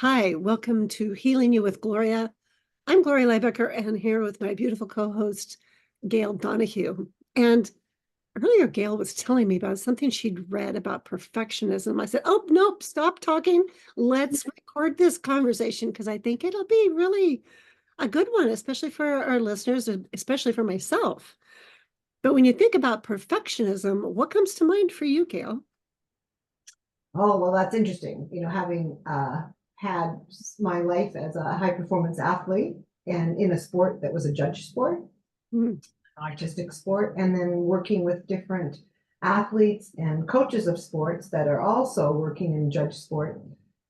Hi, welcome to Healing You with Gloria. I'm Gloria Lybecker and here with my beautiful co-host, Gail Donohue. And earlier, Gail was telling me about something she'd read about perfectionism. I said, oh, nope, stop talking. Let's record this conversation because I think it'll be really a good one, especially for our listeners, especially for myself. But when you think about perfectionism, what comes to mind for you, Gail? Oh, well, that's interesting. Having had my life as a high performance athlete and in a sport that was a judge sport, Mm, artistic sport, and then working with different athletes and coaches of sports that are also working in judge sport,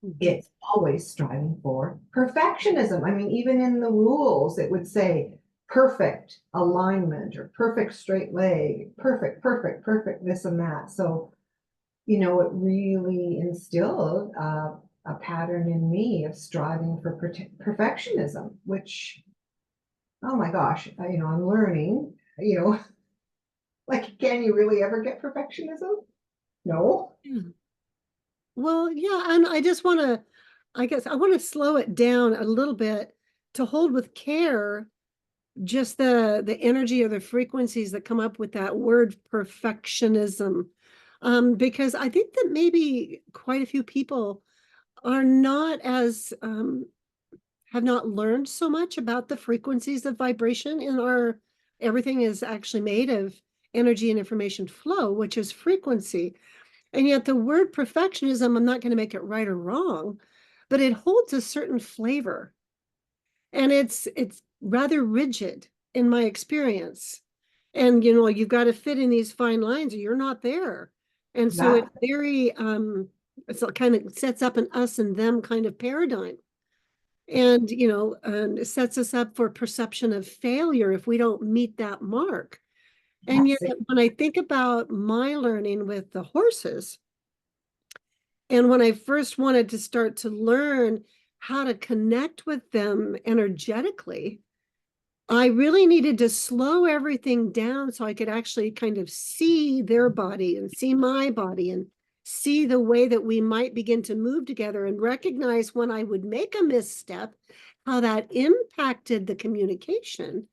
mhm. it's always striving for perfectionism. I mean, even in the rules, it would say perfect alignment or perfect straight leg, perfect, perfect, perfect, this and that. So it really instilled a pattern in me of striving for perfectionism, which, oh my gosh, I'm learning, like, can you really ever get perfectionism? No. Yeah. Well, yeah, and I just want to, I guess I want to slow it down a little bit to hold with care just the energy or the frequencies that come up with that word perfectionism. Because I think that maybe quite a few people are not as have not learned so much about the frequencies of vibration in our everything is actually made of energy and information flow, which is frequency. And yet the word perfectionism, I'm not going to make it right or wrong, but it holds a certain flavor. And it's rather rigid in my experience. And you've got to fit in these fine lines or you're not there. And so That it's very it's kind of sets up an us and them kind of paradigm. And it sets us up for perception of failure if we don't meet that mark. And yet that's it. when I think about my learning with the horses, and when I first wanted to start to learn how to connect with them energetically, I really needed to slow everything down so I could actually kind of see their body and see my body and see the way that we might begin to move together and recognize when I would make a misstep, how that impacted the communication.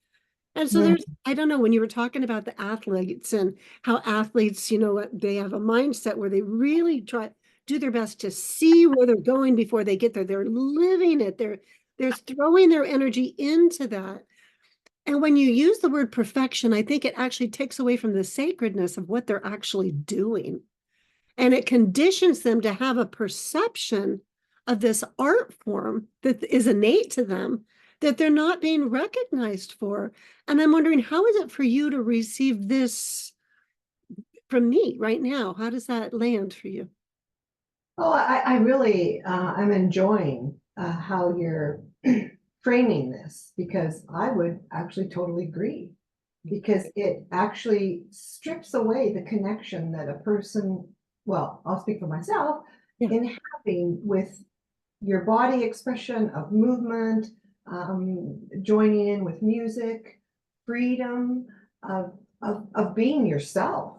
And so Mm, I don't know, when you were talking about the athletes and how athletes, they have a mindset where they really do their best to see where they're going before they get there. They're living it. They're throwing their energy into that. And when you use the word perfection, I think it actually takes away from the sacredness of what they're actually doing. And it conditions them to have a perception of this art form that is innate to them that they're not being recognized for. And I'm wondering, how is it for you to receive this from me right now? How does that land for you? Oh, I really I'm enjoying how you're framing this, because I would actually totally agree, because it actually strips away the connection that a person, well, I'll speak for myself, Yeah. in having with your body expression of movement, joining in with music, freedom of being yourself,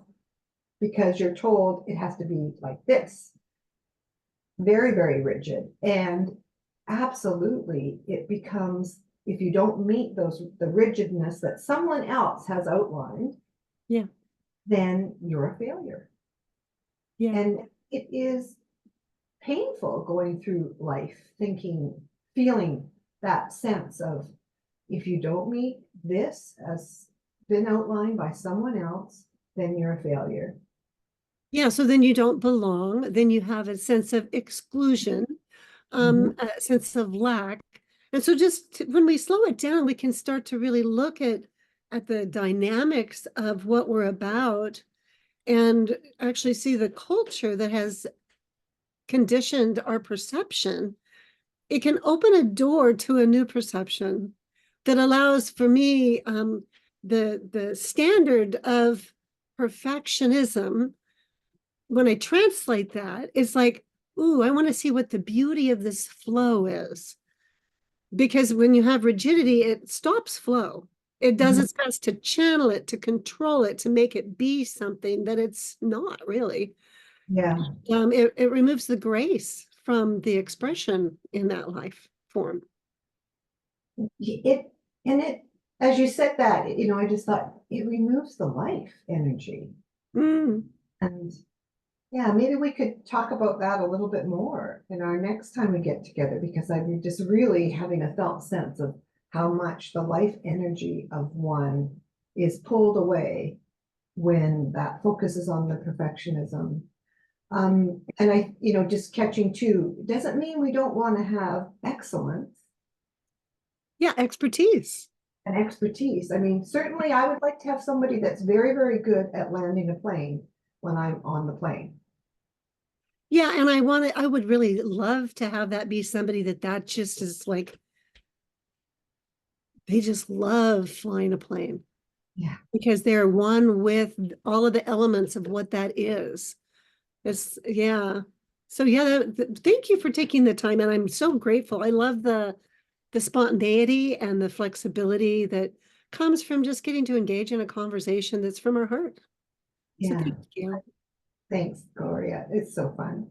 because you're told it has to be like this, very, very rigid. And absolutely, it becomes, if you don't meet the rigidness that someone else has outlined, Yeah. then you're a failure. Yeah. And it is painful going through life thinking, feeling that sense of, if you don't meet this as been outlined by someone else, then you're a failure. Yeah. So then you don't belong. Then you have a sense of exclusion, Mhm. a sense of lack. And so when we slow it down, we can start to really look at the dynamics of what we're about and actually see the culture that has conditioned our perception. It can open a door to a new perception that allows for me the standard of perfectionism. When I translate that, it's like, ooh, I want to see what the beauty of this flow is. Because when you have rigidity, it stops flow. It does Mhm. its best to channel it, to control it, to make it be something that it's not really. Yeah. It removes the grace from the expression in that life form. It, and it, as you said that, I just thought it removes the life energy. Mm. And yeah, maybe we could talk about that a little bit more in our next time we get together, because I'm just really having a felt sense of how much the life energy of one is pulled away when that focuses on the perfectionism. And I, just catching too, doesn't mean we don't want to have excellence Yeah, expertise. and expertise. I mean, certainly I would like to have somebody that's very, very good at landing a plane when I'm on the plane. Yeah, and I would really love to have that be somebody that just is like, they just love flying a plane Yeah. because they're one with all of the elements of what that is. It's, yeah. So yeah, thank you for taking the time, and I'm so grateful. I love the spontaneity and the flexibility that comes from just getting to engage in a conversation that's from our heart. So Yeah. thank you. Thanks, Gloria. It's so fun.